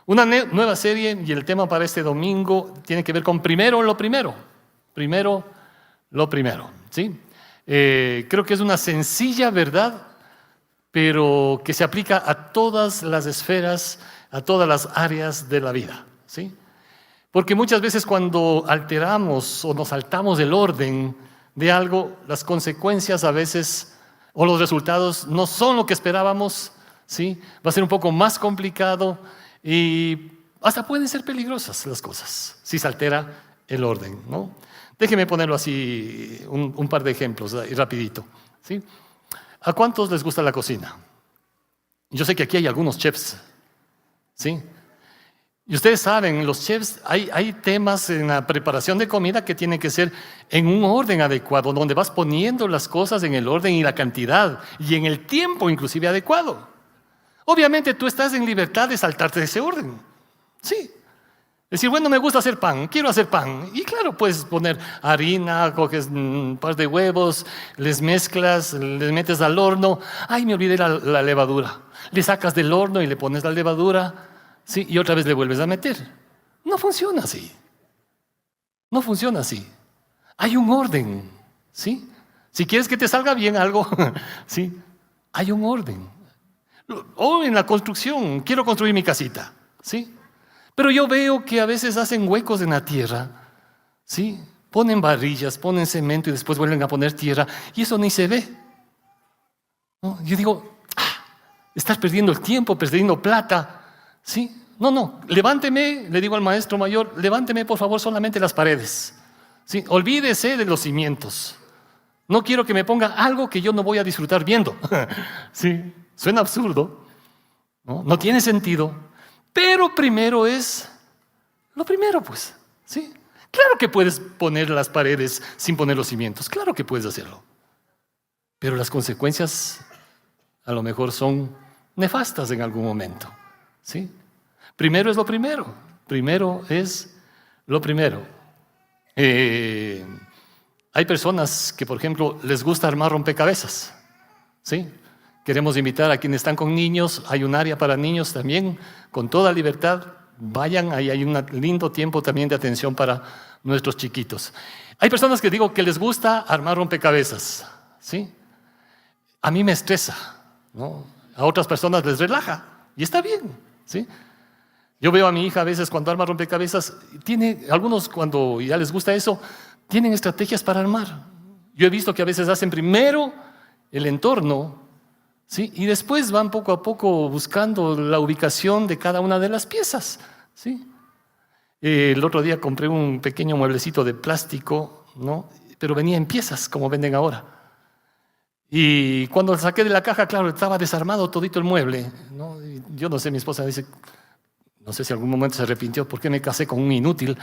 Una nueva serie y el tema para este domingo tiene que ver con primero lo primero. Primero lo primero, ¿sí? Creo que es una sencilla verdad, pero que se aplica a todas las esferas, a todas las áreas de la vida, ¿sí? Porque muchas veces cuando alteramos o nos saltamos el orden de algo, las consecuencias a veces o los resultados no son lo que esperábamos, ¿sí? Va a ser un poco más complicado y hasta pueden ser peligrosas las cosas si se altera el orden, ¿no? Déjeme ponerlo así, un par de ejemplos, rapidito, ¿sí? ¿A cuántos les gusta la cocina? Yo sé que aquí hay algunos chefs, ¿sí? Y ustedes saben, los chefs, hay temas en la preparación de comida que tienen que ser en un orden adecuado, donde vas poniendo las cosas en el orden y la cantidad, y en el tiempo inclusive adecuado. Obviamente tú estás en libertad de saltarte de ese orden, ¿sí? Decir, bueno, me gusta hacer pan, quiero hacer pan. Y claro, puedes poner harina, coges un par de huevos, les mezclas, les metes al horno. Ay, me olvidé la levadura. Le sacas del horno y le pones la levadura, ¿sí? Y otra vez le vuelves a meter. No funciona así. No funciona así. Hay un orden, ¿sí? Si quieres que te salga bien algo, ¿sí? Hay un orden. O en la construcción, quiero construir mi casita, ¿sí? Pero yo veo que a veces hacen huecos en la tierra, ¿sí? Ponen varillas, ponen cemento y después vuelven a poner tierra y eso ni se ve, ¿no? Yo digo, estás perdiendo el tiempo, perdiendo plata, ¿sí? No, levánteme, le digo al maestro mayor, levánteme por favor solamente las paredes, ¿sí? Olvídese de los cimientos. No quiero que me ponga algo que yo no voy a disfrutar viendo, ¿sí? Suena absurdo, ¿no? No tiene sentido. Pero primero es lo primero, pues, ¿sí? Claro que puedes poner las paredes sin poner los cimientos, claro que puedes hacerlo. Pero las consecuencias a lo mejor son nefastas en algún momento, ¿sí? Primero es lo primero, primero es lo primero. Hay personas que, por ejemplo, les gusta armar rompecabezas, ¿sí? Queremos invitar a quienes están con niños, hay un área para niños también, con toda libertad, vayan, ahí hay un lindo tiempo también de atención para nuestros chiquitos. Hay personas que digo que les gusta armar rompecabezas, ¿sí? A mí me estresa, ¿no? A otras personas les relaja, y está bien, ¿sí? Yo veo a mi hija a veces cuando arma rompecabezas, algunos cuando ya les gusta eso, tienen estrategias para armar. Yo he visto que a veces hacen primero el entorno, ¿sí? Y después van poco a poco buscando la ubicación de cada una de las piezas, ¿sí? El otro día compré un pequeño mueblecito de plástico, ¿no? Pero venía en piezas, como venden ahora. Y cuando lo saqué de la caja, claro, estaba desarmado todito el mueble, ¿no? Y yo no sé, mi esposa dice, no sé si en algún momento se arrepintió, ¿por qué me casé con un inútil?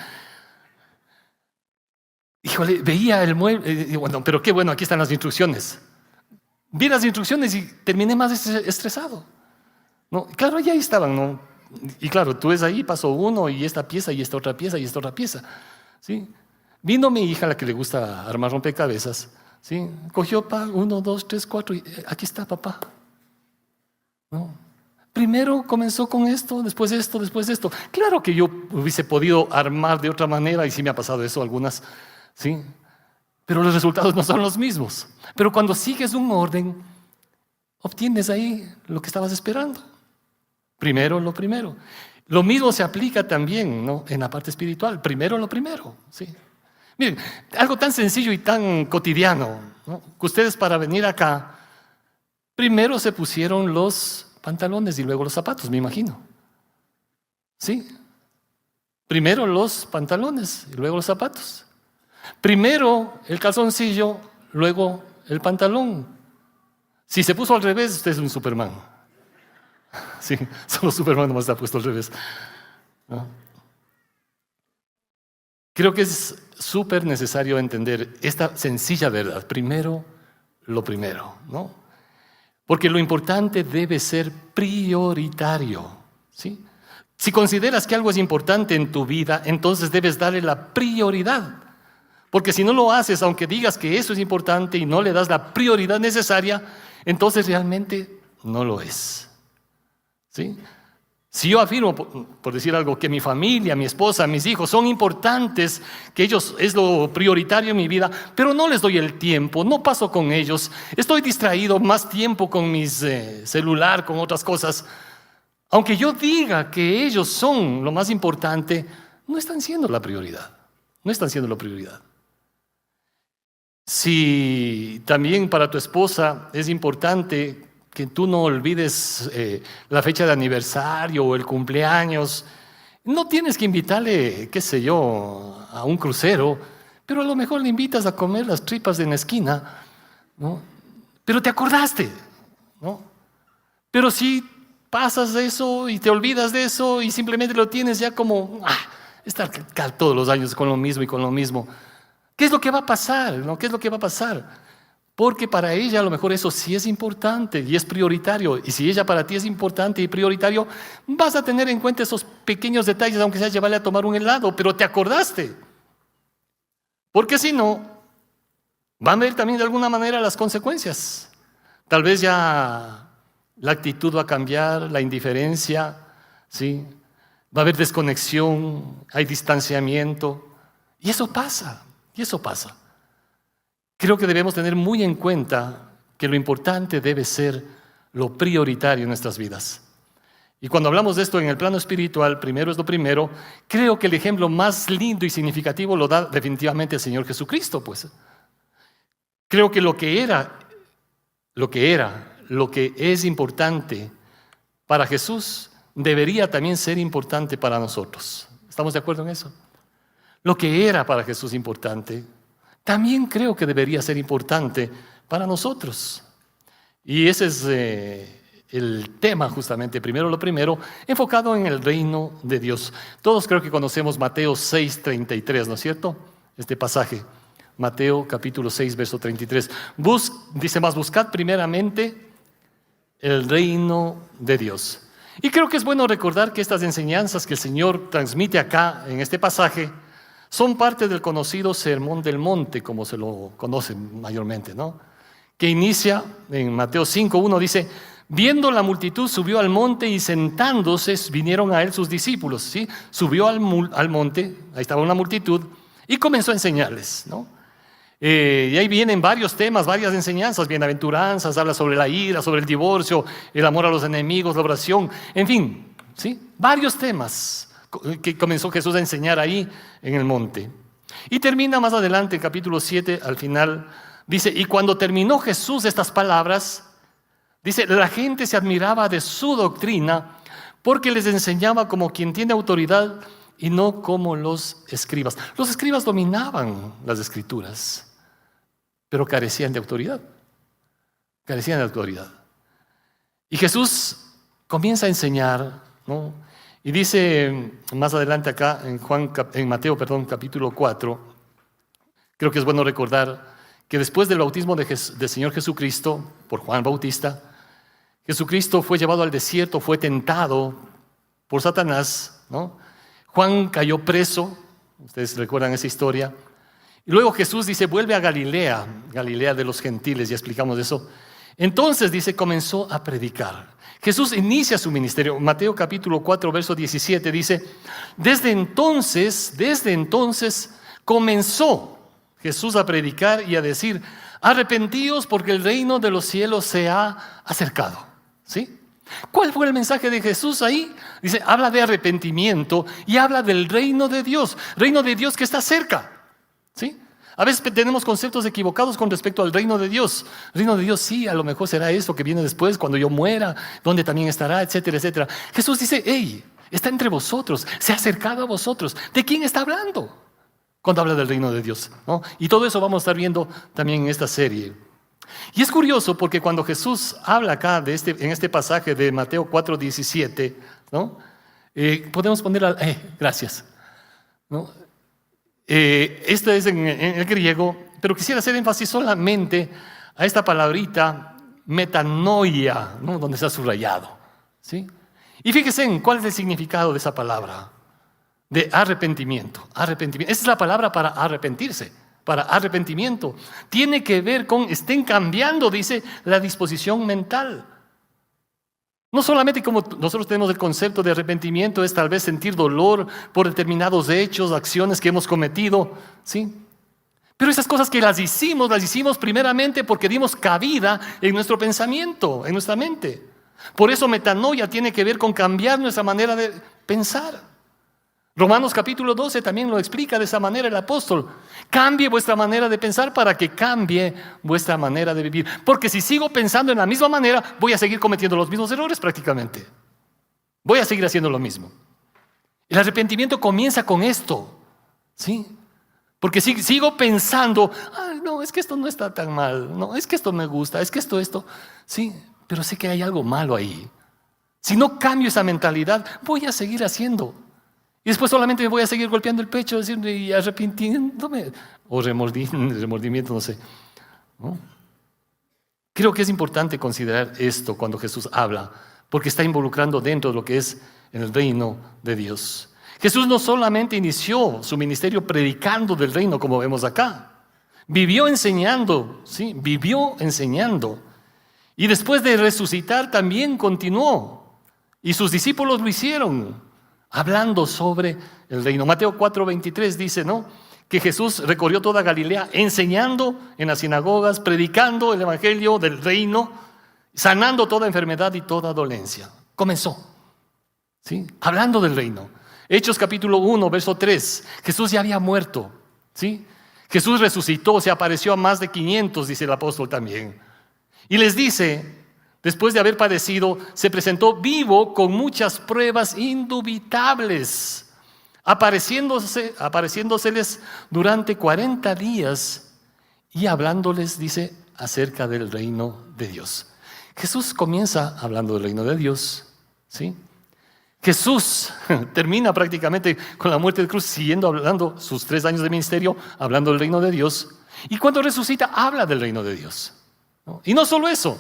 Híjole, veía el mueble, bueno, pero qué bueno, aquí están las instrucciones. Vi las instrucciones y terminé más estresado, ¿no? Claro, ya ahí estaban, ¿no? Y claro, tú ves ahí, paso uno, y esta pieza, y esta otra pieza, y esta otra pieza, ¿sí? Vino mi hija, la que le gusta armar rompecabezas, ¿sí? Cogió 1, 2, 3, 4, y aquí está, papá, ¿no? Primero comenzó con esto, después esto. Claro que yo hubiese podido armar de otra manera, y sí me ha pasado eso algunas, ¿sí? Pero los resultados no son los mismos. Pero cuando sigues un orden, obtienes ahí lo que estabas esperando. Primero lo primero. Lo mismo se aplica también, ¿no? En la parte espiritual. Primero lo primero, ¿sí? Miren, algo tan sencillo y tan cotidiano, ¿no? Que ustedes para venir acá, primero se pusieron los pantalones y luego los zapatos, me imagino. ¿Sí? Primero los pantalones y luego los zapatos. Primero el calzoncillo, luego el pantalón. Si se puso al revés, usted es un Superman. Sí, solo Superman nomás está puesto al revés, ¿no? Creo que es súper necesario entender esta sencilla verdad. Primero, lo primero, ¿no? Porque lo importante debe ser prioritario, ¿sí? Si consideras que algo es importante en tu vida, entonces debes darle la prioridad. Porque si no lo haces, aunque digas que eso es importante y no le das la prioridad necesaria, entonces realmente no lo es, ¿sí? Si yo afirmo, por decir algo, que mi familia, mi esposa, mis hijos son importantes, que ellos es lo prioritario en mi vida, pero no les doy el tiempo, no paso con ellos, estoy distraído más tiempo con mi celular, con otras cosas, aunque yo diga que ellos son lo más importante, no están siendo la prioridad, no están siendo la prioridad. Si también para tu esposa es importante que tú no olvides la fecha de aniversario o el cumpleaños, no tienes que invitarle, qué sé yo, a un crucero, pero a lo mejor le invitas a comer las tripas en la esquina, ¿no? Pero te acordaste, ¿no? Pero si pasas de eso y te olvidas de eso y simplemente lo tienes ya como, estar todos los años con lo mismo y con lo mismo, ¿qué es lo que va a pasar? ¿No? ¿Qué es lo que va a pasar? Porque para ella a lo mejor eso sí es importante y es prioritario. Y si ella para ti es importante y prioritario, vas a tener en cuenta esos pequeños detalles, aunque sea llevarle a tomar un helado, pero te acordaste. Porque si no, van a ver también de alguna manera las consecuencias. Tal vez ya la actitud va a cambiar, la indiferencia, ¿sí? Va a haber desconexión, hay distanciamiento. Y eso pasa, y eso pasa. Creo que debemos tener muy en cuenta que lo importante debe ser lo prioritario en nuestras vidas. Y cuando hablamos de esto en el plano espiritual, primero es lo primero, creo que el ejemplo más lindo y significativo lo da definitivamente el Señor Jesucristo, pues. Creo que lo que es importante para Jesús debería también ser importante para nosotros. ¿Estamos de acuerdo en eso? Lo que era para Jesús importante, también creo que debería ser importante para nosotros. Y ese es el tema justamente, primero lo primero, enfocado en el reino de Dios. Todos creo que conocemos Mateo 6:33, ¿no es cierto? Este pasaje, Mateo capítulo 6, verso 33. Dice más, buscad primeramente el reino de Dios. Y creo que es bueno recordar que estas enseñanzas que el Señor transmite acá en este pasaje son parte del conocido Sermón del Monte, como se lo conoce mayormente, ¿no? Que inicia en Mateo 5:1, dice, viendo la multitud subió al monte y sentándose vinieron a él sus discípulos, ¿sí? Subió al monte, ahí estaba una multitud, y comenzó a enseñarles, ¿no? Y ahí vienen varios temas, varias enseñanzas, bienaventuranzas, habla sobre la ira, sobre el divorcio, el amor a los enemigos, la oración, en fin, ¿sí? Varios temas que comenzó Jesús a enseñar ahí en el monte. Y termina más adelante, en capítulo 7, al final, dice, y cuando terminó Jesús estas palabras, dice, la gente se admiraba de su doctrina porque les enseñaba como quien tiene autoridad y no como los escribas. Los escribas dominaban las escrituras, pero carecían de autoridad. Carecían de autoridad. Y Jesús comienza a enseñar, ¿no? Y dice más adelante acá en Mateo, capítulo 4, creo que es bueno recordar que después del bautismo del Señor Jesucristo por Juan Bautista, Jesucristo fue llevado al desierto, fue tentado por Satanás, ¿no? Juan cayó preso, ustedes recuerdan esa historia, y luego Jesús dice, vuelve a Galilea, Galilea de los gentiles, ya explicamos eso. Entonces dice, comenzó a predicar. Jesús inicia su ministerio. Mateo capítulo 4, verso 17 dice, desde entonces comenzó Jesús a predicar y a decir, arrepentíos porque el reino de los cielos se ha acercado. ¿Sí? ¿Cuál fue el mensaje de Jesús ahí? Dice, habla de arrepentimiento y habla del reino de Dios que está cerca. ¿Sí? A veces tenemos conceptos equivocados con respecto al reino de Dios. El reino de Dios sí, a lo mejor será eso que viene después, cuando yo muera, donde también estará, etcétera, etcétera. Jesús dice, hey, está entre vosotros, se ha acercado a vosotros. ¿De quién está hablando cuando habla del reino de Dios? ¿No? Y todo eso vamos a estar viendo también en esta serie. Y es curioso porque cuando Jesús habla acá en este pasaje de Mateo 4:17, ¿no? Podemos poner, gracias, ¿no? Esto es en el griego, pero quisiera hacer énfasis solamente a esta palabrita metanoia, ¿no? Donde está subrayado, ¿sí? Y fíjense en cuál es el significado de esa palabra, de arrepentimiento. Arrepentimiento. Esa es la palabra para arrepentirse, para arrepentimiento. Tiene que ver con, estén cambiando, dice, la disposición mental. No solamente como nosotros tenemos el concepto de arrepentimiento, es tal vez sentir dolor por determinados hechos, acciones que hemos cometido, ¿sí? Pero esas cosas que las hicimos primeramente porque dimos cabida en nuestro pensamiento, en nuestra mente. Por eso metanoia tiene que ver con cambiar nuestra manera de pensar. Romanos capítulo 12 también lo explica de esa manera el apóstol. Cambie vuestra manera de pensar para que cambie vuestra manera de vivir. Porque si sigo pensando en la misma manera, voy a seguir cometiendo los mismos errores prácticamente. Voy a seguir haciendo lo mismo. El arrepentimiento comienza con esto, ¿sí? Porque si sigo pensando, no, es que esto no está tan mal, no, es que esto me gusta, es que esto, sí, pero sé que hay algo malo ahí. Si no cambio esa mentalidad, voy a seguir haciendo. Y después solamente me voy a seguir golpeando el pecho y arrepintiéndome. O remordimiento, no sé. ¿No? Creo que es importante considerar esto cuando Jesús habla, porque está involucrando dentro de lo que es el reino de Dios. Jesús no solamente inició su ministerio predicando del reino, como vemos acá. Vivió enseñando, ¿sí? Vivió enseñando. Y después de resucitar también continuó. Y sus discípulos lo hicieron. Hablando sobre el reino. Mateo 4:23 dice, ¿no?, que Jesús recorrió toda Galilea enseñando en las sinagogas, predicando el evangelio del reino, sanando toda enfermedad y toda dolencia. Comenzó, ¿sí?, hablando del reino. Hechos capítulo 1, verso 3. Jesús ya había muerto, ¿sí? Jesús resucitó, se apareció a más de 500, dice el apóstol también. Y les dice, después de haber padecido, se presentó vivo con muchas pruebas indubitables, apareciéndoseles durante 40 días y hablándoles, dice, acerca del reino de Dios. Jesús comienza hablando del reino de Dios, ¿sí? Jesús termina prácticamente con la muerte de cruz, siguiendo hablando sus 3 años de ministerio, hablando del reino de Dios. Y cuando resucita, habla del reino de Dios, ¿no? Y no solo eso.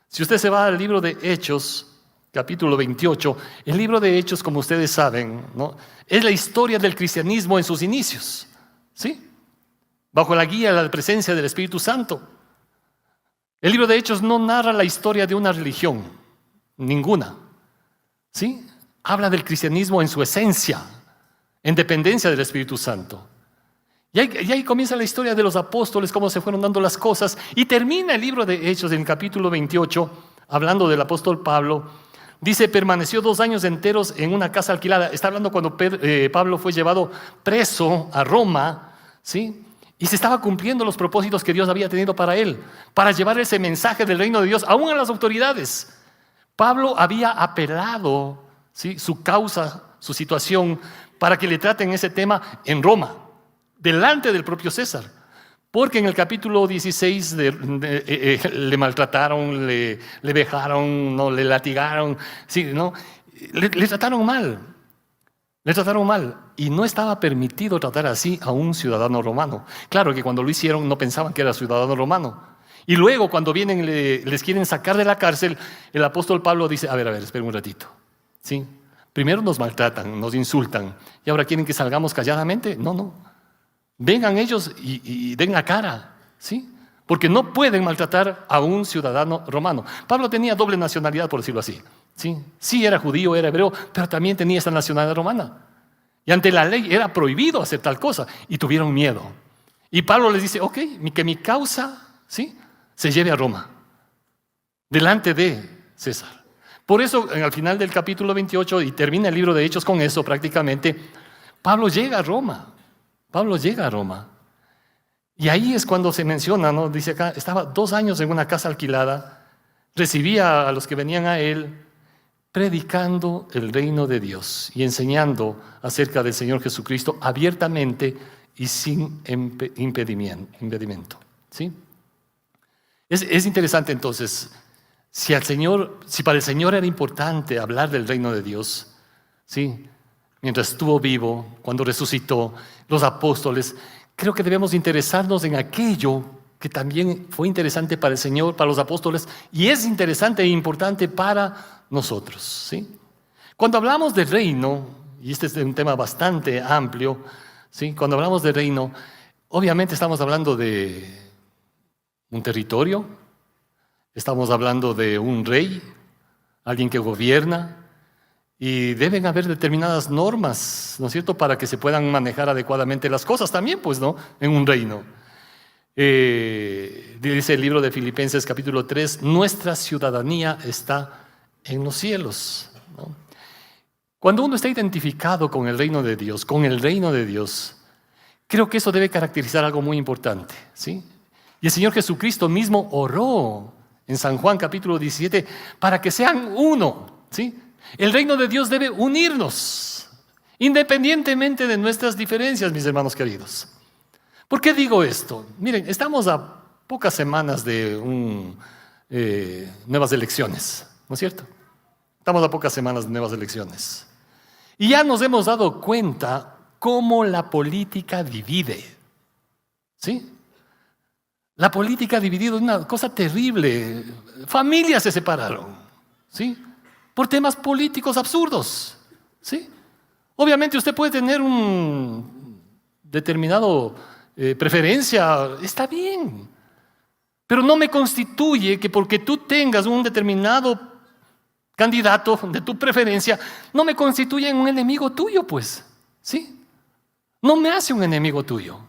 Si usted se va al libro de Hechos, capítulo 28, el libro de Hechos, como ustedes saben, ¿no?, es la historia del cristianismo en sus inicios, ¿sí?, bajo la guía de la presencia del Espíritu Santo. El libro de Hechos no narra la historia de una religión, ninguna, ¿sí? Habla del cristianismo en su esencia, en dependencia del Espíritu Santo. Y ahí comienza la historia de los apóstoles, cómo se fueron dando las cosas, y termina el libro de Hechos en el capítulo 28, hablando del apóstol Pablo. Dice, permaneció 2 años enteros en una casa alquilada. Está hablando cuando Pablo fue llevado preso a Roma, ¿sí?, y se estaba cumpliendo los propósitos que Dios había tenido para él, para llevar ese mensaje del reino de Dios aún a las autoridades. Pablo había apelado, ¿sí?, su causa, su situación, para que le traten ese tema en Roma, delante del propio César, porque en el capítulo 16 le maltrataron, le vejaron, ¿no?, le latigaron, ¿sí?, ¿no?, le trataron mal, y no estaba permitido tratar así a un ciudadano romano. Claro que cuando lo hicieron no pensaban que era ciudadano romano. Y luego cuando vienen les quieren sacar de la cárcel, el apóstol Pablo dice, a ver, esperen un ratito, ¿sí? Primero nos maltratan, nos insultan, y ahora quieren que salgamos calladamente. No. Vengan ellos y den la cara, ¿sí? Porque no pueden maltratar a un ciudadano romano. Pablo tenía doble nacionalidad, por decirlo así, ¿sí? Sí, era judío, era hebreo, pero también tenía esta nacionalidad romana. Y ante la ley era prohibido hacer tal cosa, y tuvieron miedo. Y Pablo les dice, ok, que mi causa, ¿sí?, se lleve a Roma, delante de César. Por eso, al final del capítulo 28, y termina el libro de Hechos con eso prácticamente, Pablo llega a Roma. Y ahí es cuando se menciona, ¿no?, dice acá, estaba 2 años en una casa alquilada, recibía a los que venían a él, predicando el reino de Dios y enseñando acerca del Señor Jesucristo abiertamente y sin impedimento, ¿sí? Es interesante entonces, si para el Señor era importante hablar del reino de Dios, ¿sí?, mientras estuvo vivo, cuando resucitó, los apóstoles, creo que debemos interesarnos en aquello que también fue interesante para el Señor, para los apóstoles, y es interesante e importante para nosotros, ¿sí? Cuando hablamos de reino, y este es un tema bastante amplio, ¿sí?, cuando hablamos de reino, obviamente estamos hablando de un territorio, estamos hablando de un rey, alguien que gobierna, y deben haber determinadas normas, ¿no es cierto?, para que se puedan manejar adecuadamente las cosas también, pues, ¿no?, en un reino. Dice el libro de Filipenses capítulo 3, nuestra ciudadanía está en los cielos, ¿no? Cuando uno está identificado con el reino de Dios, creo que eso debe caracterizar algo muy importante, ¿sí? Y el Señor Jesucristo mismo oró en San Juan capítulo 17 para que sean uno, ¿sí? El reino de Dios debe unirnos, independientemente de nuestras diferencias, mis hermanos queridos. ¿Por qué digo esto? Miren, estamos a pocas semanas de nuevas elecciones, ¿no es cierto? Estamos a pocas semanas de nuevas elecciones. Y ya nos hemos dado cuenta cómo la política divide, ¿sí? La política ha dividido, es una cosa terrible. Familias se separaron, ¿sí?, por temas políticos absurdos, ¿sí? Obviamente usted puede tener un determinado preferencia, está bien, pero no me constituye que porque tú tengas un determinado candidato de tu preferencia, no me constituye un enemigo tuyo, pues, ¿sí? No me hace un enemigo tuyo.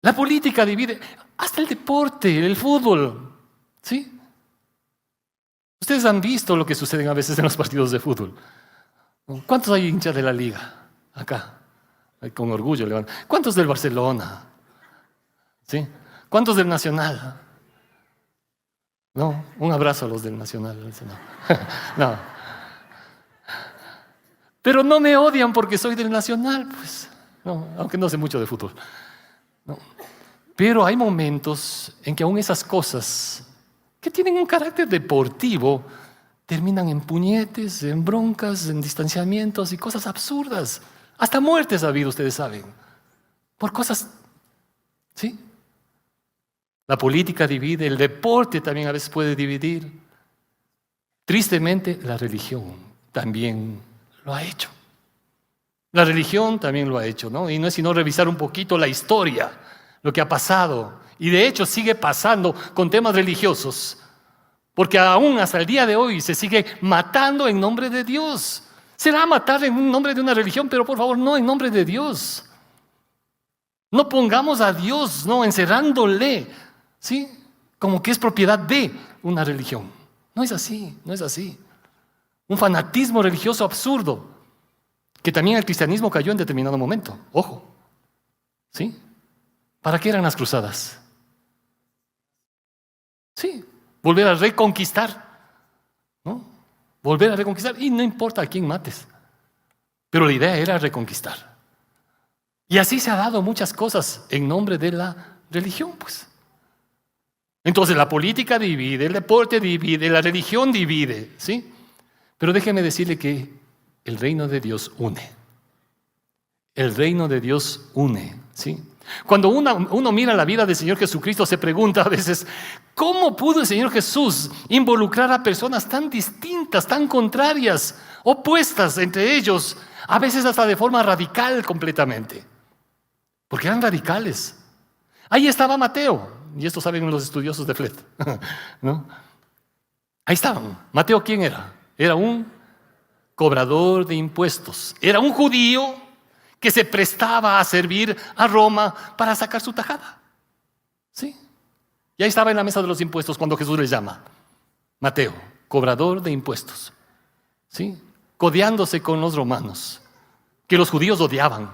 La política divide, hasta el deporte, el fútbol, ¿sí? Ustedes han visto lo que sucede a veces en los partidos de fútbol. ¿Cuántos hay hinchas de la liga? Acá, con orgullo levantan. ¿Cuántos del Barcelona? ¿Sí? ¿Cuántos del Nacional? No, un abrazo a los del Nacional. No. Pero no me odian porque soy del Nacional, pues. No, aunque no sé mucho de fútbol. No. Pero hay momentos en que aún esas cosas que tienen un carácter deportivo terminan en puñetes, en broncas, en distanciamientos y cosas absurdas. Hasta muertes ha habido, ustedes saben, por cosas, ¿sí? La política divide, el deporte también a veces puede dividir. Tristemente, la religión también lo ha hecho. La religión también lo ha hecho, ¿no? Y no es sino revisar un poquito la historia, lo que ha pasado. Y de hecho sigue pasando con temas religiosos. Porque aún hasta el día de hoy se sigue matando en nombre de Dios. Se va a matar en nombre de una religión, pero por favor, no en nombre de Dios. No pongamos a Dios, no, encerrándole, ¿sí?, como que es propiedad de una religión. No es así, no es así. Un fanatismo religioso absurdo, que también el cristianismo cayó en determinado momento. Ojo, ¿sí? ¿Para qué eran las cruzadas? Sí, volver a reconquistar, ¿no? Volver a reconquistar, y no importa a quién mates, pero la idea era reconquistar. Y así se ha dado muchas cosas en nombre de la religión, pues. Entonces la política divide, el deporte divide, la religión divide, ¿sí? Pero déjeme decirle que el reino de Dios une. El reino de Dios une, ¿sí? Cuando uno mira la vida del Señor Jesucristo, se pregunta a veces, ¿cómo pudo el Señor Jesús involucrar a personas tan distintas, tan contrarias, opuestas entre ellos, a veces hasta de forma radical completamente? Porque eran radicales. Ahí estaba Mateo, y esto saben los estudiosos de FLET, ¿no? Ahí estaban. Mateo, ¿quién era? Era un cobrador de impuestos. Era un judío que se prestaba a servir a Roma para sacar su tajada. ¿Sí? Y ahí estaba en la mesa de los impuestos cuando Jesús les llama. Mateo, cobrador de impuestos. ¿Sí? Codeándose con los romanos, que los judíos odiaban.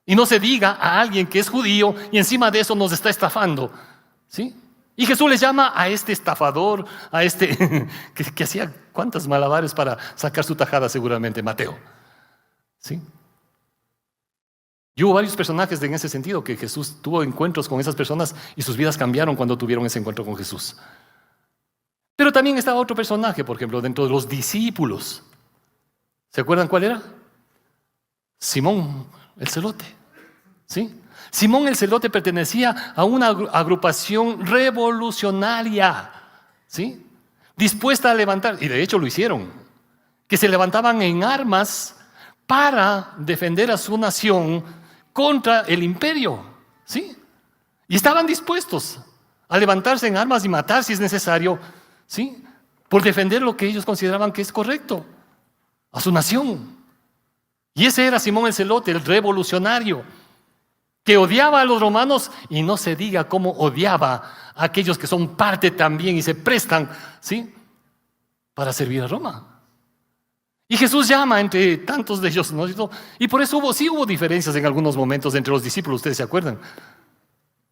Y no se diga a alguien que es judío y encima de eso nos está estafando. ¿Sí? Y Jesús les llama a este estafador, a este que hacía cuántas malabares para sacar su tajada seguramente, Mateo. ¿Sí? Y hubo varios personajes en ese sentido que Jesús tuvo encuentros con esas personas y sus vidas cambiaron cuando tuvieron ese encuentro con Jesús. Pero también estaba otro personaje, por ejemplo, dentro de los discípulos. ¿Se acuerdan cuál era? Simón el Celote. ¿Sí? Simón el Celote pertenecía a una agrupación revolucionaria, ¿sí?, dispuesta a levantar, y de hecho lo hicieron, que se levantaban en armas para defender a su nación contra el imperio, ¿sí? Y estaban dispuestos a levantarse en armas y matar si es necesario, ¿sí? Por defender lo que ellos consideraban que es correcto, a su nación. Y ese era Simón el Celote, el revolucionario, que odiaba a los romanos y no se diga cómo odiaba a aquellos que son parte también y se prestan, ¿sí?, para servir a Roma. Y Jesús llama entre tantos de ellos, ¿no? Y por eso hubo diferencias en algunos momentos entre los discípulos, ustedes se acuerdan.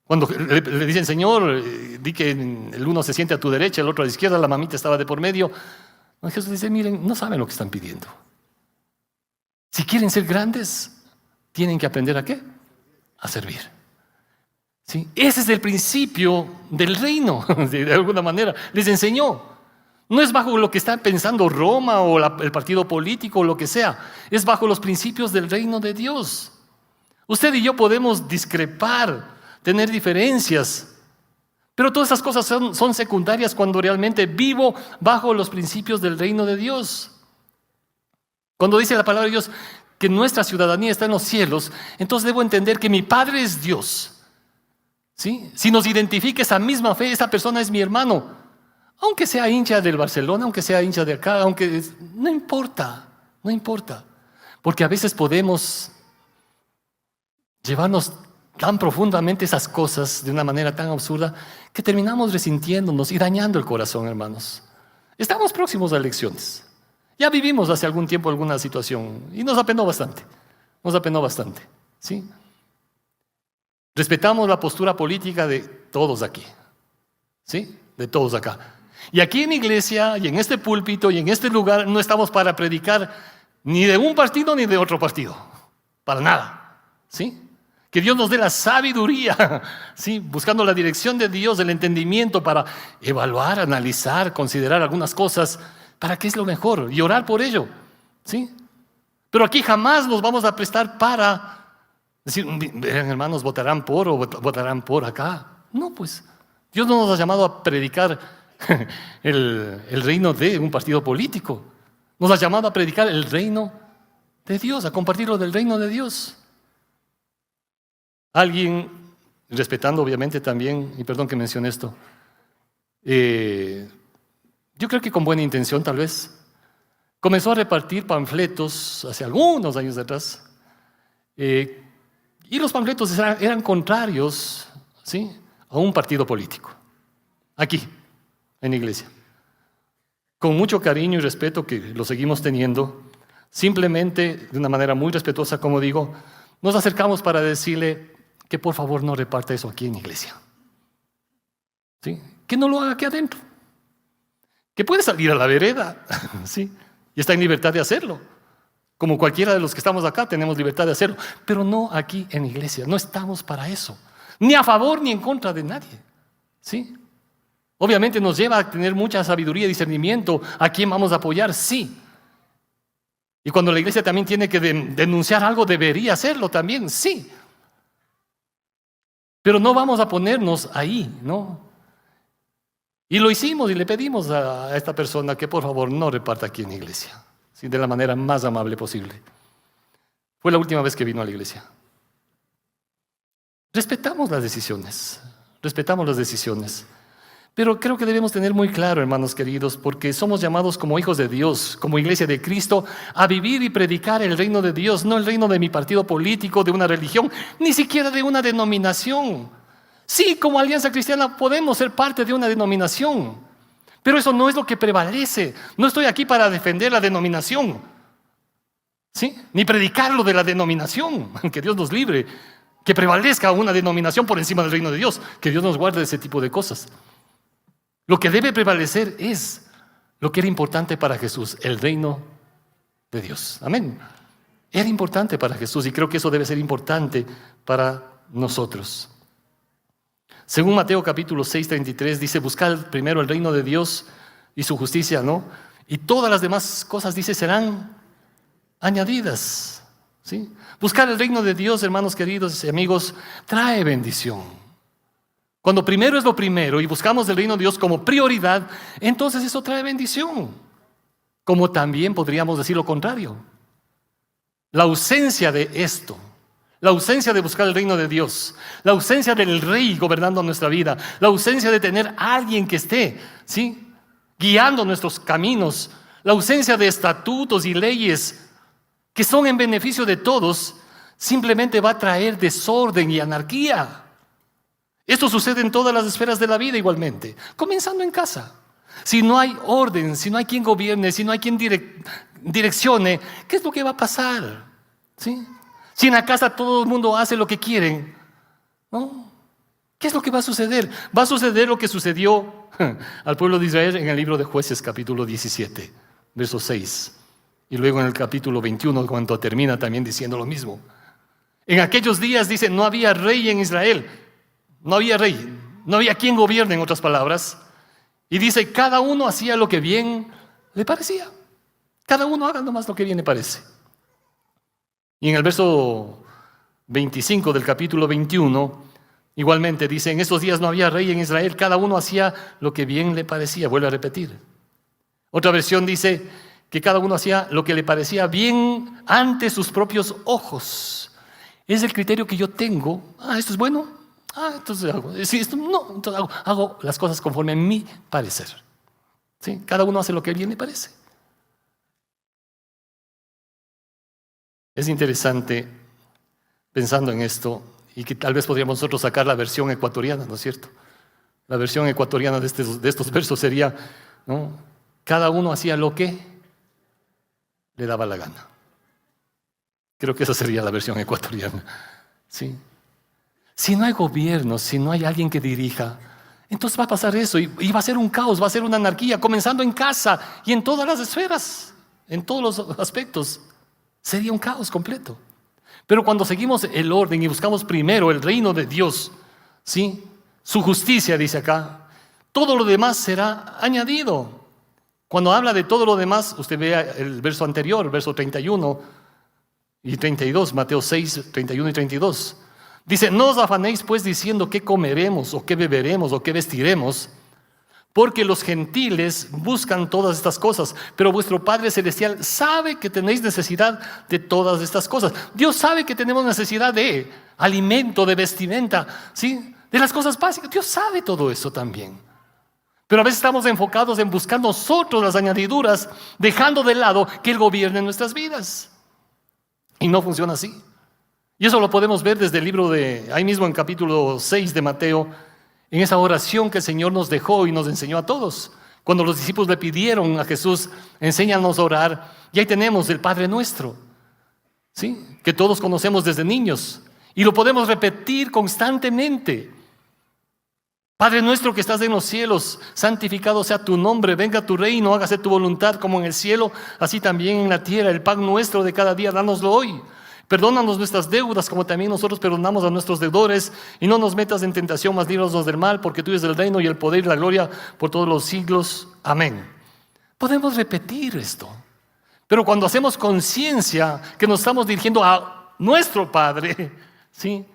Cuando le dicen, Señor, di que el uno se siente a tu derecha, el otro a la izquierda, la mamita estaba de por medio. Jesús dice, miren, no saben lo que están pidiendo. Si quieren ser grandes, tienen que aprender ¿a qué? A servir. ¿Sí? Ese es el principio del reino, de alguna manera. Les enseñó. No es bajo lo que está pensando Roma o el partido político o lo que sea. Es bajo los principios del reino de Dios. Usted y yo podemos discrepar, tener diferencias, pero todas esas cosas son secundarias cuando realmente vivo bajo los principios del reino de Dios. Cuando dice la palabra de Dios que nuestra ciudadanía está en los cielos, entonces debo entender que mi Padre es Dios. ¿Sí? Si nos identifica esa misma fe, esa persona es mi hermano. Aunque sea hincha del Barcelona, aunque sea hincha de acá, no importa, no importa. Porque a veces podemos llevarnos tan profundamente esas cosas de una manera tan absurda que terminamos resintiéndonos y dañando el corazón, hermanos. Estamos próximos a elecciones. Ya vivimos hace algún tiempo alguna situación y nos apenó bastante, ¿sí? Respetamos la postura política de todos aquí, ¿sí? De todos acá. Y aquí en iglesia, y en este púlpito, y en este lugar, no estamos para predicar ni de un partido ni de otro partido, para nada, ¿sí? Que Dios nos dé la sabiduría, ¿sí? Buscando la dirección de Dios, el entendimiento para evaluar, analizar, considerar algunas cosas, para qué es lo mejor y orar por ello, ¿sí? Pero aquí jamás nos vamos a prestar para decir, hermanos, votarán por o votarán por acá. No, pues, Dios no nos ha llamado a predicar el reino de un partido político. Nos ha llamado a predicar el reino de Dios, a compartirlo del reino de Dios. Alguien, respetando obviamente también, y perdón que mencione esto, yo creo que con buena intención tal vez, comenzó a repartir panfletos hace algunos años atrás, y los panfletos eran contrarios, ¿sí?, a un partido político, aquí, en la iglesia. Con mucho cariño y respeto que lo seguimos teniendo, simplemente de una manera muy respetuosa, como digo, nos acercamos para decirle que por favor no reparta eso aquí en la iglesia, ¿sí? Que no lo haga aquí adentro, que puede salir a la vereda, ¿sí?, y está en libertad de hacerlo, como cualquiera de los que estamos acá tenemos libertad de hacerlo, pero no aquí en la iglesia. No estamos para eso, ni a favor ni en contra de nadie, ¿sí? Obviamente nos lleva a tener mucha sabiduría y discernimiento a quién vamos a apoyar, sí. Y cuando la iglesia también tiene que denunciar algo, debería hacerlo también, sí. Pero no vamos a ponernos ahí, ¿no? Y lo hicimos y le pedimos a esta persona que por favor no reparta aquí en la iglesia, ¿sí?, de la manera más amable posible. Fue la última vez que vino a la iglesia. Respetamos las decisiones. Pero creo que debemos tener muy claro, hermanos queridos, porque somos llamados como hijos de Dios, como iglesia de Cristo, a vivir y predicar el reino de Dios, no el reino de mi partido político, de una religión, ni siquiera de una denominación. Sí, como Alianza Cristiana podemos ser parte de una denominación, pero eso no es lo que prevalece. No estoy aquí para defender la denominación, ¿sí?, ni predicar lo de la denominación, que Dios nos libre, que prevalezca una denominación por encima del reino de Dios, que Dios nos guarde de ese tipo de cosas. Lo que debe prevalecer es lo que era importante para Jesús, el reino de Dios. Amén. Era importante para Jesús y creo que eso debe ser importante para nosotros. Según Mateo capítulo 6:33 dice, buscad primero el reino de Dios y su justicia, ¿no? Y todas las demás cosas, dice, serán añadidas, ¿sí? Buscar el reino de Dios, hermanos queridos y amigos, trae bendición. Cuando primero es lo primero y buscamos el reino de Dios como prioridad, entonces eso trae bendición. Como también podríamos decir lo contrario. La ausencia de esto, La ausencia de buscar el reino de Dios, la ausencia del rey gobernando nuestra vida, la ausencia de tener a alguien que esté, ¿sí?, guiando nuestros caminos, la ausencia de estatutos y leyes que son en beneficio de todos, simplemente va a traer desorden y anarquía. Esto sucede en todas las esferas de la vida igualmente, comenzando en casa. Si no hay orden, si no hay quien gobierne, si no hay quien direccione, ¿qué es lo que va a pasar? ¿Sí? Si en la casa todo el mundo hace lo que quieren, ¿no? ¿Qué es lo que va a suceder? Va a suceder lo que sucedió al pueblo de Israel en el libro de Jueces, capítulo 17, verso 6. Y luego en el capítulo 21, cuando termina también diciendo lo mismo. En aquellos días, dice, no había rey en Israel. No había rey. No había quien gobierne, en otras palabras. Y dice, cada uno hacía lo que bien le parecía. Cada uno haga nomás lo que bien le parece. Y en el verso 25 del capítulo 21, igualmente dice, en estos días no había rey en Israel, cada uno hacía lo que bien le parecía. Vuelve a repetir. Otra versión dice que cada uno hacía lo que le parecía bien ante sus propios ojos. Es el criterio que yo tengo. Esto es bueno. Entonces hago. Sí, esto no, entonces hago las cosas conforme a mi parecer. ¿Sí? Cada uno hace lo que bien le parece. Es interesante, pensando en esto, y que tal vez podríamos nosotros sacar la versión ecuatoriana, ¿no es cierto? La versión ecuatoriana de estos versos sería, ¿no?, cada uno hacía lo que le daba la gana. Creo que esa sería la versión ecuatoriana. ¿Sí? Si no hay gobierno, si no hay alguien que dirija, entonces va a pasar eso y va a ser un caos, va a ser una anarquía, comenzando en casa y en todas las esferas, en todos los aspectos. Sería un caos completo. Pero cuando seguimos el orden y buscamos primero el reino de Dios, ¿sí?, su justicia, dice acá, todo lo demás será añadido. Cuando habla de todo lo demás, usted vea el verso anterior, verso 31 y 32, Mateo 6, 31 y 32. Dice, no os afanéis pues diciendo qué comeremos o qué beberemos o qué vestiremos, porque los gentiles buscan todas estas cosas, pero vuestro Padre Celestial sabe que tenéis necesidad de todas estas cosas. Dios sabe que tenemos necesidad de alimento, de vestimenta, ¿sí?, de las cosas básicas. Dios sabe todo eso también. Pero a veces estamos enfocados en buscar nosotros las añadiduras, dejando de lado que Él gobierne nuestras vidas. Y no funciona así. Y eso lo podemos ver desde el libro ahí mismo en capítulo 6 de Mateo, en esa oración que el Señor nos dejó y nos enseñó a todos. Cuando los discípulos le pidieron a Jesús, enséñanos a orar, y ahí tenemos el Padre Nuestro, ¿sí?, que todos conocemos desde niños, y lo podemos repetir constantemente. Padre nuestro que estás en los cielos, santificado sea tu nombre, venga tu reino, hágase tu voluntad como en el cielo, así también en la tierra. El pan nuestro de cada día, dánoslo hoy. Perdónanos nuestras deudas como también nosotros perdonamos a nuestros deudores, y no nos metas en tentación, mas líbranos del mal, porque tuyo es el reino y el poder y la gloria por todos los siglos. Amén. Podemos repetir esto, pero cuando hacemos conciencia que nos estamos dirigiendo a nuestro Padre, ¿sí?,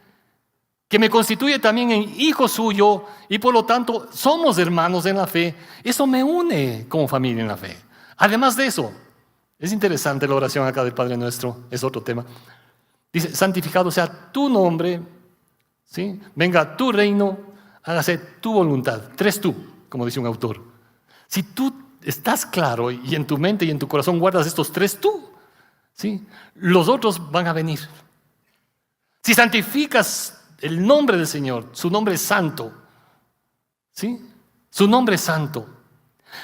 que me constituye también en hijo suyo y por lo tanto somos hermanos en la fe, eso me une como familia en la fe. Además de eso, es interesante la oración acá del Padre Nuestro, es otro tema. Dice, santificado sea tu nombre, ¿sí?, venga tu reino, hágase tu voluntad. 3 tú, como dice un autor. Si tú estás claro y en tu mente y en tu corazón guardas estos 3 tú, ¿sí?, los otros van a venir. Si santificas el nombre del Señor, su nombre es santo, ¿sí?, su nombre es santo.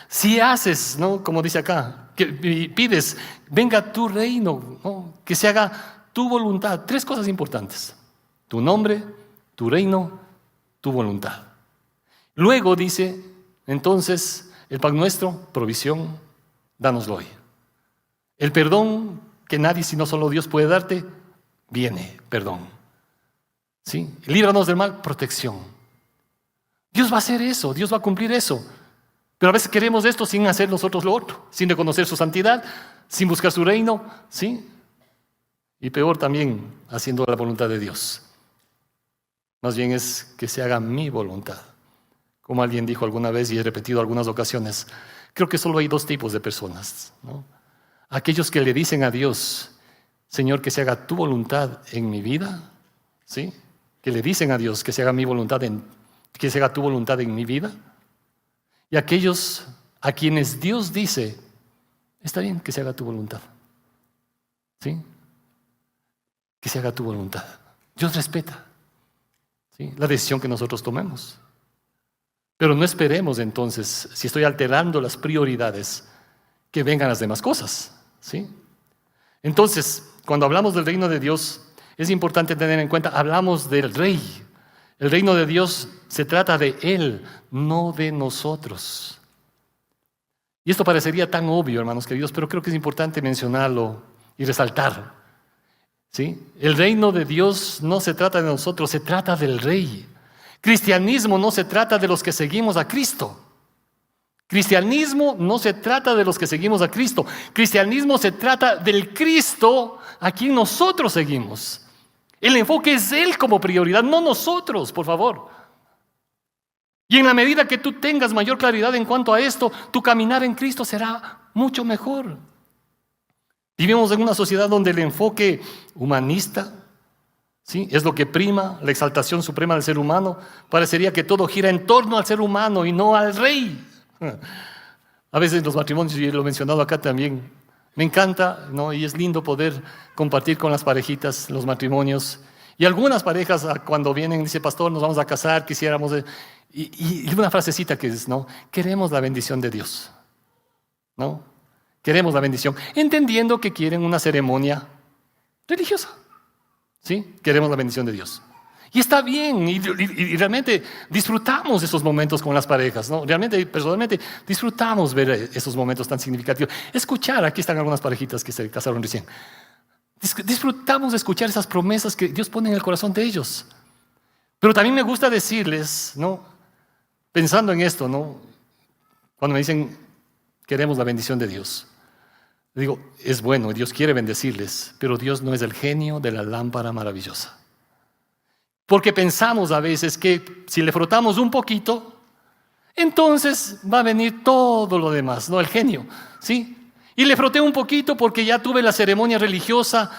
Si haces, ¿no?, como dice acá, que pides, venga tu reino, ¿no?, que se haga tu voluntad. 3 cosas importantes: tu nombre, tu reino, tu voluntad. Luego dice, entonces, el pan nuestro, provisión, dánoslo hoy. El perdón que nadie sino solo Dios puede darte, viene, perdón. ¿Sí? Líbranos del mal, protección. Dios va a hacer eso, Dios va a cumplir eso. Pero a veces queremos esto sin hacer nosotros lo otro, sin reconocer su santidad, sin buscar su reino, ¿sí? Y peor también, haciendo la voluntad de Dios. Más bien es que se haga mi voluntad. Como alguien dijo alguna vez y he repetido algunas ocasiones, creo que solo hay 2 tipos de personas, ¿no? Aquellos que le dicen a Dios, Señor, que se haga tu voluntad en mi vida, ¿sí? Que le dicen a Dios que se haga mi voluntad que se haga tu voluntad en mi vida. Y aquellos a quienes Dios dice, está bien que se haga tu voluntad. ¿Sí? Que se haga tu voluntad. Dios respeta, ¿sí?, la decisión que nosotros tomemos. Pero no esperemos entonces, si estoy alterando las prioridades, que vengan las demás cosas, ¿sí? Entonces, cuando hablamos del reino de Dios, es importante tener en cuenta, hablamos del rey. El reino de Dios se trata de Él, no de nosotros. Y esto parecería tan obvio, hermanos queridos, pero creo que es importante mencionarlo y resaltar, ¿sí? El reino de Dios no se trata de nosotros, se trata del Rey. Cristianismo no se trata de los que seguimos a Cristo. Cristianismo no se trata de los que seguimos a Cristo. Cristianismo se trata del Cristo a quien nosotros seguimos. El enfoque es Él como prioridad, no nosotros, por favor. Y en la medida que tú tengas mayor claridad en cuanto a esto, tu caminar en Cristo será mucho mejor. Vivimos en una sociedad donde el enfoque humanista, ¿sí?, es lo que prima, la exaltación suprema del ser humano. Parecería que todo gira en torno al ser humano y no al Rey. A veces los matrimonios, y lo he mencionado acá también, me encanta, ¿no?, y es lindo poder compartir con las parejitas, los matrimonios. Y algunas parejas cuando vienen, dice, pastor, nos vamos a casar, quisiéramos... Y una frasecita que es, ¿no?, queremos la bendición de Dios, ¿no? Queremos la bendición, entendiendo que quieren una ceremonia religiosa, ¿sí? Queremos la bendición de Dios. Y está bien, y realmente disfrutamos esos momentos con las parejas, ¿no? Realmente, personalmente, disfrutamos ver esos momentos tan significativos. Escuchar, aquí están algunas parejitas que se casaron recién. Disfrutamos de escuchar esas promesas que Dios pone en el corazón de ellos. Pero también me gusta decirles, ¿no?, pensando en esto, ¿no?, cuando me dicen, queremos la bendición de Dios. Digo, es bueno, Dios quiere bendecirles, pero Dios no es el genio de la lámpara maravillosa. Porque pensamos a veces que si le frotamos un poquito, entonces va a venir todo lo demás, ¿no? El genio, ¿sí? Y le froté un poquito porque ya tuve la ceremonia religiosa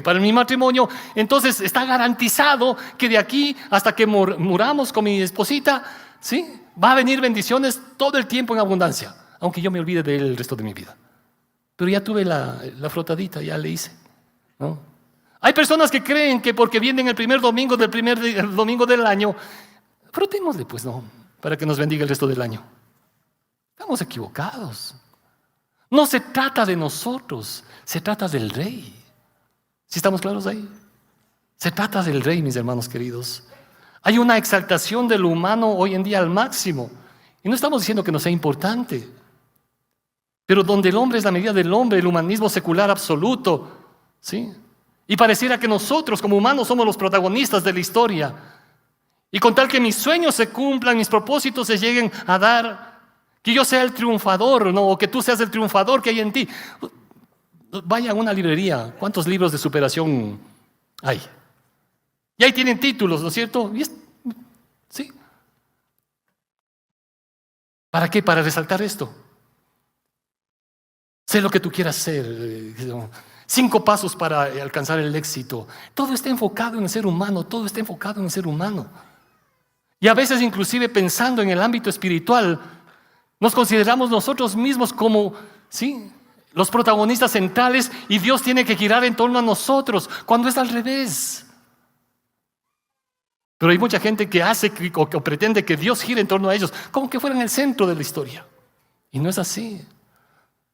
para mi matrimonio, entonces está garantizado que de aquí hasta que muramos con mi esposita, ¿sí?, va a venir bendiciones todo el tiempo en abundancia, aunque yo me olvide del resto de mi vida. Pero ya tuve la frotadita, ya le hice, ¿no? Hay personas que creen que porque vienen el primer domingo el domingo del año, frotémosle, pues no, para que nos bendiga el resto del año. Estamos equivocados. No se trata de nosotros, se trata del Rey. ¿Sí estamos claros ahí? Se trata del Rey, mis hermanos queridos. Hay una exaltación de lo humano hoy en día al máximo. Y no estamos diciendo que no sea importante. Pero donde el hombre es la medida del hombre, el humanismo secular absoluto, ¿sí? Y pareciera que nosotros como humanos somos los protagonistas de la historia. Y con tal que mis sueños se cumplan, mis propósitos se lleguen a dar, que yo sea el triunfador, ¿no?, o que tú seas el triunfador que hay en ti. Vaya a una librería, ¿cuántos libros de superación hay? Y ahí tienen títulos, ¿no es cierto? ¿Sí? ¿Para qué? Para resaltar esto. Sé lo que tú quieras ser. 5 pasos para alcanzar el éxito. Todo está enfocado en el ser humano, todo está enfocado en el ser humano. Y a veces inclusive pensando en el ámbito espiritual, nos consideramos nosotros mismos como, ¿sí?, los protagonistas centrales y Dios tiene que girar en torno a nosotros, cuando es al revés. Pero hay mucha gente que hace o pretende que Dios gire en torno a ellos, como que fueran el centro de la historia. Y no es así.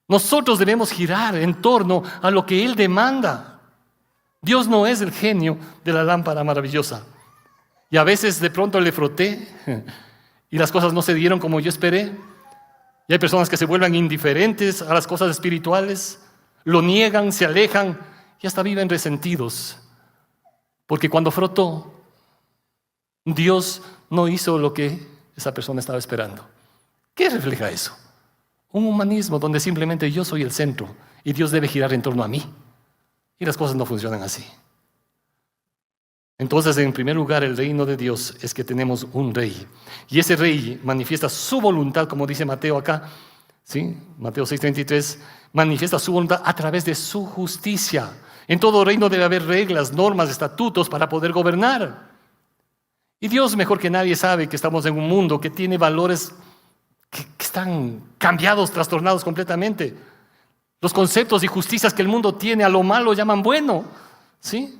Nosotros debemos girar en torno a lo que Él demanda. Dios no es el genio de la lámpara maravillosa. Y a veces de pronto le froté y las cosas no se dieron como yo esperé. Y hay personas que se vuelven indiferentes a las cosas espirituales, lo niegan, se alejan y hasta viven resentidos. Porque cuando frotó, Dios no hizo lo que esa persona estaba esperando. ¿Qué refleja eso? Un humanismo donde simplemente yo soy el centro y Dios debe girar en torno a mí. Y las cosas no funcionan así. Entonces, en primer lugar, el reino de Dios es que tenemos un rey. Y ese rey manifiesta su voluntad, como dice Mateo acá, ¿Sí? Mateo 6:33 manifiesta su voluntad a través de su justicia. En todo reino debe haber reglas, normas, estatutos para poder gobernar. Y Dios mejor que nadie sabe que estamos en un mundo que tiene valores que están cambiados, trastornados completamente. Los conceptos y justicias que el mundo tiene a lo malo llaman bueno, ¿sí?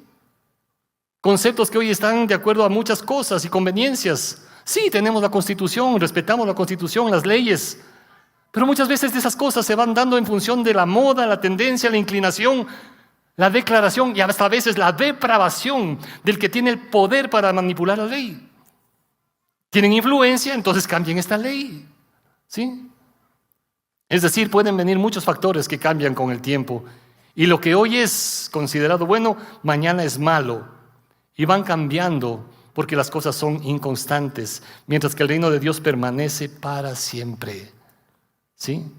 Conceptos que hoy están de acuerdo a muchas cosas y conveniencias. Sí, tenemos la Constitución, respetamos la Constitución, las leyes, pero muchas veces de esas cosas se van dando en función de la moda, la tendencia, la inclinación, la declaración y hasta a veces la depravación del que tiene el poder para manipular la ley. Tienen influencia, entonces cambien esta ley, ¿sí? Es decir, pueden venir muchos factores que cambian con el tiempo y lo que hoy es considerado bueno, mañana es malo y van cambiando porque las cosas son inconstantes, mientras que el reino de Dios permanece para siempre, ¿sí?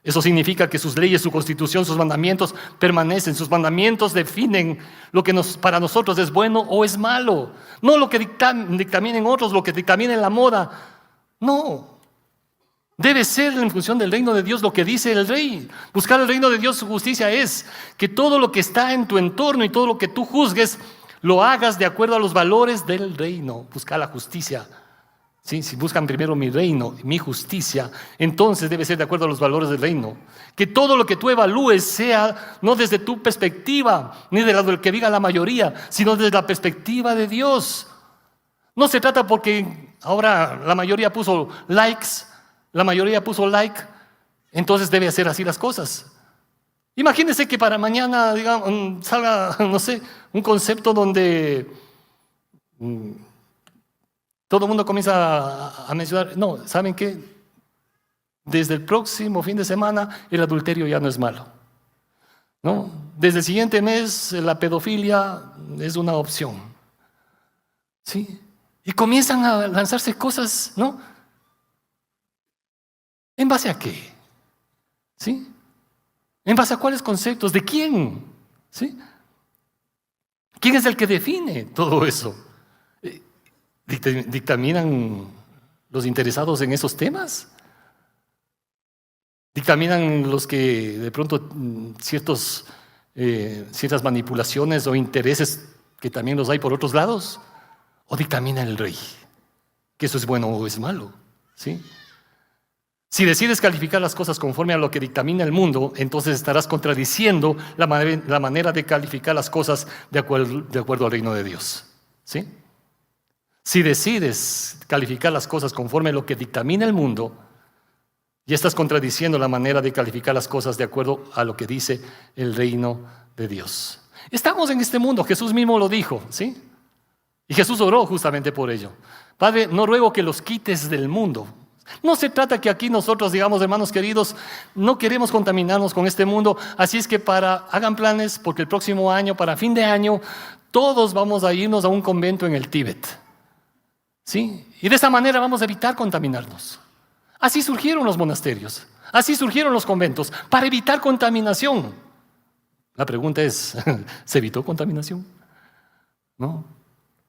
Eso significa que sus leyes, su constitución, sus mandamientos permanecen. Sus mandamientos definen lo que para nosotros es bueno o es malo. No lo que dictaminen otros, lo que dictaminen la moda. No. Debe ser en función del reino de Dios lo que dice el rey. Buscar el reino de Dios, su justicia es que todo lo que está en tu entorno y todo lo que tú juzgues, lo hagas de acuerdo a los valores del reino. Buscar la justicia. ¿Sí? Si buscan primero mi reino, mi justicia, entonces debe ser de acuerdo a los valores del reino. Que todo lo que tú evalúes sea no desde tu perspectiva, ni de lo que diga la mayoría, sino desde la perspectiva de Dios. No se trata porque ahora la mayoría puso likes, entonces debe hacer así las cosas. Imagínense que para mañana, digamos, salga, no sé, un concepto donde todo el mundo comienza a mencionar, no, ¿saben qué? Desde el próximo fin de semana el adulterio ya no es malo, ¿no? Desde el siguiente mes la pedofilia es una opción, ¿sí? Y comienzan a lanzarse cosas, ¿no? ¿En base a qué? ¿Sí? ¿En base a cuáles conceptos? ¿De quién? ¿Sí? ¿Quién es el que define todo eso? ¿Dictaminan los interesados en esos temas? ¿Dictaminan los que de pronto ciertas manipulaciones o intereses que también los hay por otros lados? ¿O dictamina el rey que eso es bueno o es malo? ¿Sí? Si decides calificar las cosas conforme a lo que dictamina el mundo, entonces estarás contradiciendo la manera de calificar las cosas de acuerdo al reino de Dios. ¿Sí? Si decides calificar las cosas conforme a lo que dictamina el mundo, ya estás contradiciendo la manera de calificar las cosas de acuerdo a lo que dice el reino de Dios. Estamos en este mundo, Jesús mismo lo dijo, ¿sí? Y Jesús oró justamente por ello. Padre, no ruego que los quites del mundo. No se trata que aquí nosotros, digamos, hermanos queridos, no queremos contaminarnos con este mundo, así es que hagan planes, porque el próximo año, para fin de año, todos vamos a irnos a un convento en el Tíbet. ¿Sí? Y de esa manera vamos a evitar contaminarnos. Así surgieron los monasterios, así surgieron los conventos, para evitar contaminación. La pregunta es, ¿se evitó contaminación? No.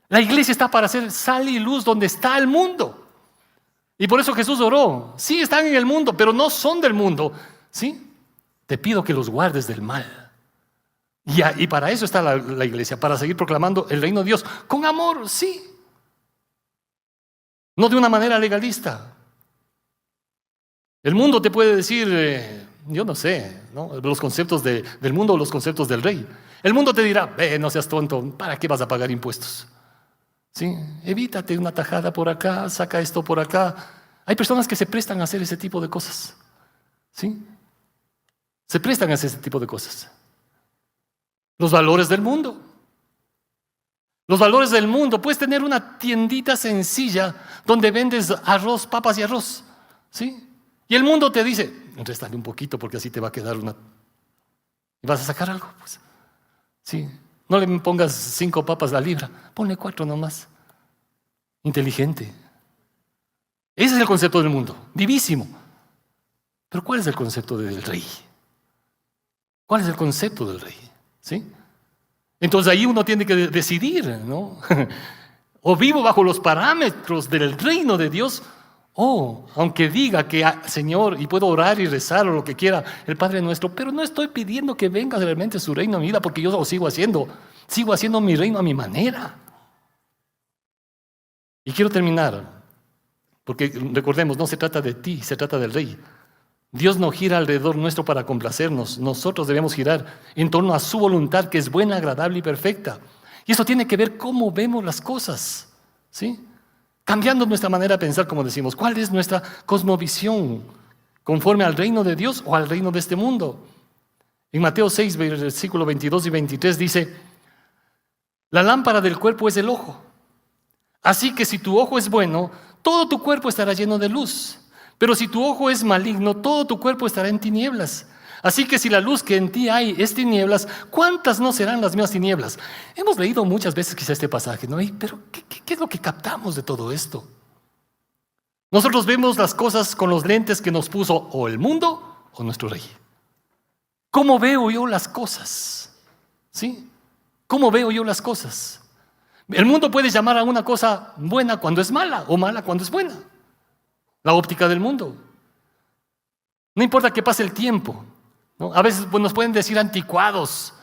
La iglesia está para hacer sal y luz donde está el mundo. Y por eso Jesús oró. Sí, están en el mundo, pero no son del mundo. ¿Sí? Te pido que los guardes del mal. Y para eso está la iglesia, para seguir proclamando el reino de Dios. Con amor, sí. No de una manera legalista. El mundo te puede decir, yo no sé, ¿no? Los conceptos del mundo o los conceptos del rey. El mundo te dirá, no seas tonto, ¿para qué vas a pagar impuestos? ¿Sí? Evítate una tajada por acá, saca esto por acá. Hay personas que se prestan a hacer ese tipo de cosas. ¿Sí? Se prestan a hacer ese tipo de cosas. Los valores del mundo. Los valores del mundo. Puedes tener una tiendita sencilla donde vendes arroz, papas y arroz. ¿Sí? Y el mundo te dice, réstale un poquito porque así te va a quedar una... ¿Y vas a sacar algo? Pues, sí. No le pongas 5 papas la libra, ponle 4 nomás. Inteligente. Ese es el concepto del mundo, vivísimo. Pero ¿cuál es el concepto del rey? ¿Cuál es el concepto del rey? ¿Sí? Entonces ahí uno tiene que decidir, ¿no? O vivo bajo los parámetros del reino de Dios, Oh, aunque diga que, Señor, y puedo orar y rezar o lo que quiera, el Padre nuestro, pero no estoy pidiendo que venga realmente su reino a mi vida, porque yo lo sigo haciendo mi reino a mi manera. Y quiero terminar, porque recordemos, no se trata de ti, se trata del Rey. Dios no gira alrededor nuestro para complacernos, nosotros debemos girar en torno a su voluntad, que es buena, agradable y perfecta. Y eso tiene que ver cómo vemos las cosas, ¿sí? Cambiando nuestra manera de pensar, como decimos. ¿Cuál es nuestra cosmovisión? ¿Conforme al reino de Dios o al reino de este mundo? En Mateo 6, versículos 22 y 23 dice: la lámpara del cuerpo es el ojo. Así que si tu ojo es bueno, todo tu cuerpo estará lleno de luz. Pero si tu ojo es maligno, todo tu cuerpo estará en tinieblas. Así que si la luz que en ti hay es tinieblas, ¿cuántas no serán las mismas tinieblas? Hemos leído muchas veces quizá este pasaje, ¿no? Pero ¿qué es lo que captamos de todo esto? Nosotros vemos las cosas con los lentes que nos puso o el mundo o nuestro Rey. ¿Cómo veo yo las cosas? ¿Sí? ¿Cómo veo yo las cosas? El mundo puede llamar a una cosa buena cuando es mala o mala cuando es buena. La óptica del mundo. No importa que pase el tiempo, ¿no? A veces nos pueden decir anticuados,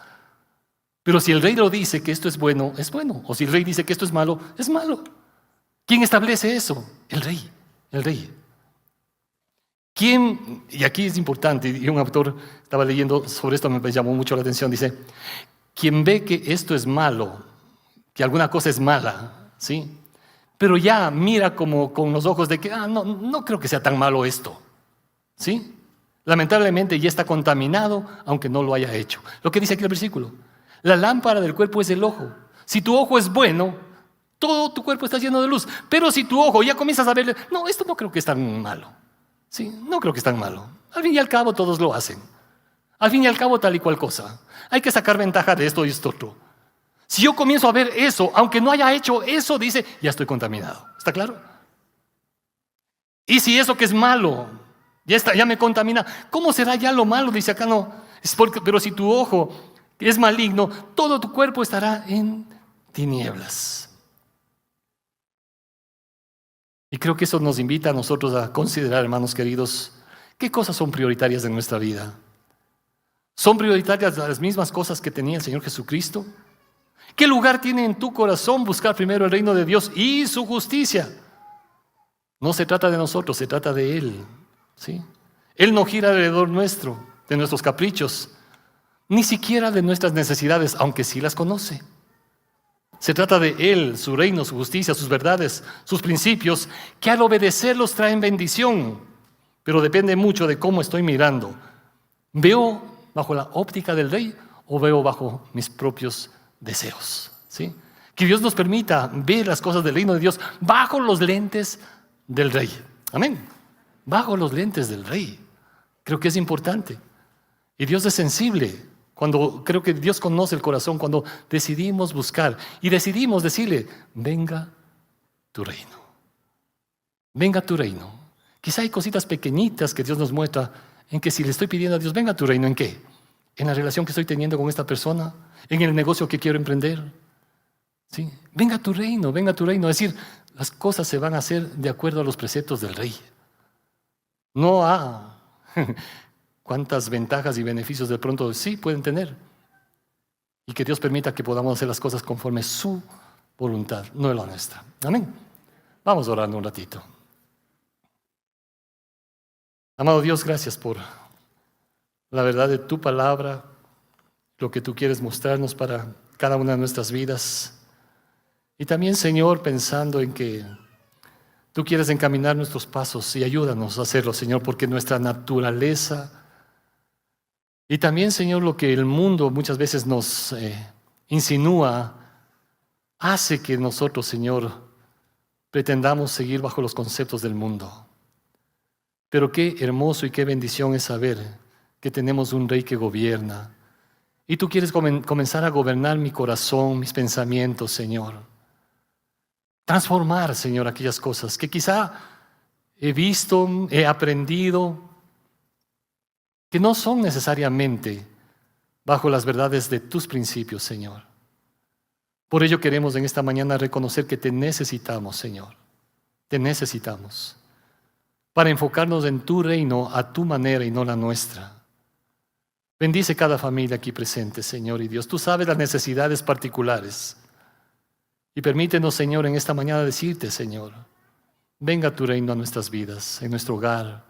pero si el Rey lo dice que esto es bueno, es bueno. O si el Rey dice que esto es malo, es malo. ¿Quién establece eso? El Rey, el Rey. ¿Quién? Y aquí es importante, y un autor estaba leyendo sobre esto, me llamó mucho la atención, dice: quien ve que esto es malo, que alguna cosa es mala, ¿sí? Pero ya mira como con los ojos de que, no creo que sea tan malo esto, ¿sí? Lamentablemente ya está contaminado, aunque no lo haya hecho. Lo que dice aquí el versículo: la lámpara del cuerpo es el ojo. Si tu ojo es bueno, todo tu cuerpo está lleno de luz. Pero si tu ojo ya comienzas a verle, no, esto no creo que es tan malo, ¿sí? No creo que es tan malo. Al fin y al cabo todos lo hacen. Al fin y al cabo tal y cual cosa. Hay que sacar ventaja de esto y esto otro. Si yo comienzo a ver eso, aunque no haya hecho eso, dice, ya estoy contaminado. ¿Está claro? Y si eso que es malo, ya me contamina, ¿cómo será ya lo malo? Dice acá, no. Pero si tu ojo es maligno, todo tu cuerpo estará en tinieblas. Y creo que eso nos invita a nosotros a considerar, hermanos queridos, qué cosas son prioritarias en nuestra vida. ¿Son prioritarias las mismas cosas que tenía el Señor Jesucristo? ¿Qué lugar tiene en tu corazón buscar primero el reino de Dios y su justicia? No se trata de nosotros, se trata de Él, ¿sí? Él no gira alrededor nuestro, de nuestros caprichos, ni siquiera de nuestras necesidades, aunque sí las conoce. Se trata de Él, su reino, su justicia, sus verdades, sus principios, que al obedecerlos traen bendición, pero depende mucho de cómo estoy mirando. ¿Veo bajo la óptica del Rey o veo bajo mis propios deseos? ¿Sí? Que Dios nos permita ver las cosas del reino de Dios bajo los lentes del Rey. Amén. Bajo los lentes del Rey. Creo que es importante. Y Dios es sensible. Creo que Dios conoce el corazón cuando decidimos buscar y decidimos decirle: venga tu reino. Venga tu reino. Quizá hay cositas pequeñitas que Dios nos muestra en que si le estoy pidiendo a Dios, venga tu reino, ¿en qué? En la relación que estoy teniendo con esta persona, en el negocio que quiero emprender. ¿Sí? Venga tu reino, venga tu reino. Es decir, las cosas se van a hacer de acuerdo a los preceptos del Rey. No a cuántas ventajas y beneficios de pronto sí pueden tener. Y que Dios permita que podamos hacer las cosas conforme su voluntad, no la nuestra. Amén. Vamos orando un ratito. Amado Dios, gracias por la verdad de tu palabra, lo que tú quieres mostrarnos para cada una de nuestras vidas. Y también, Señor, pensando en que tú quieres encaminar nuestros pasos y ayúdanos a hacerlo, Señor, porque nuestra naturaleza y también, Señor, lo que el mundo muchas veces nos insinúa, hace que nosotros, Señor, pretendamos seguir bajo los conceptos del mundo. Pero qué hermoso y qué bendición es saber que tenemos un Rey que gobierna. Y tú quieres comenzar a gobernar mi corazón, mis pensamientos, Señor. Transformar, Señor, aquellas cosas que quizá he visto, he aprendido, que no son necesariamente bajo las verdades de tus principios, Señor. Por ello queremos en esta mañana reconocer que te necesitamos, Señor. Te necesitamos. para enfocarnos en tu reino a tu manera y no la nuestra. Bendice cada familia aquí presente, Señor y Dios. Tú sabes las necesidades particulares. Y permítenos, Señor, en esta mañana decirte, Señor, venga tu reino a nuestras vidas, en nuestro hogar,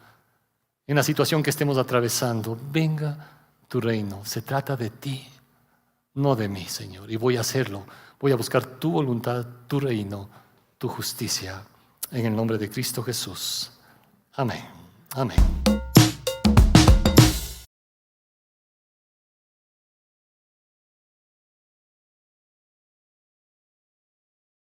en la situación que estemos atravesando. Venga tu reino. Se trata de ti, no de mí, Señor. Y voy a hacerlo. Voy a buscar tu voluntad, tu reino, tu justicia. En el nombre de Cristo Jesús. Amén. Amén.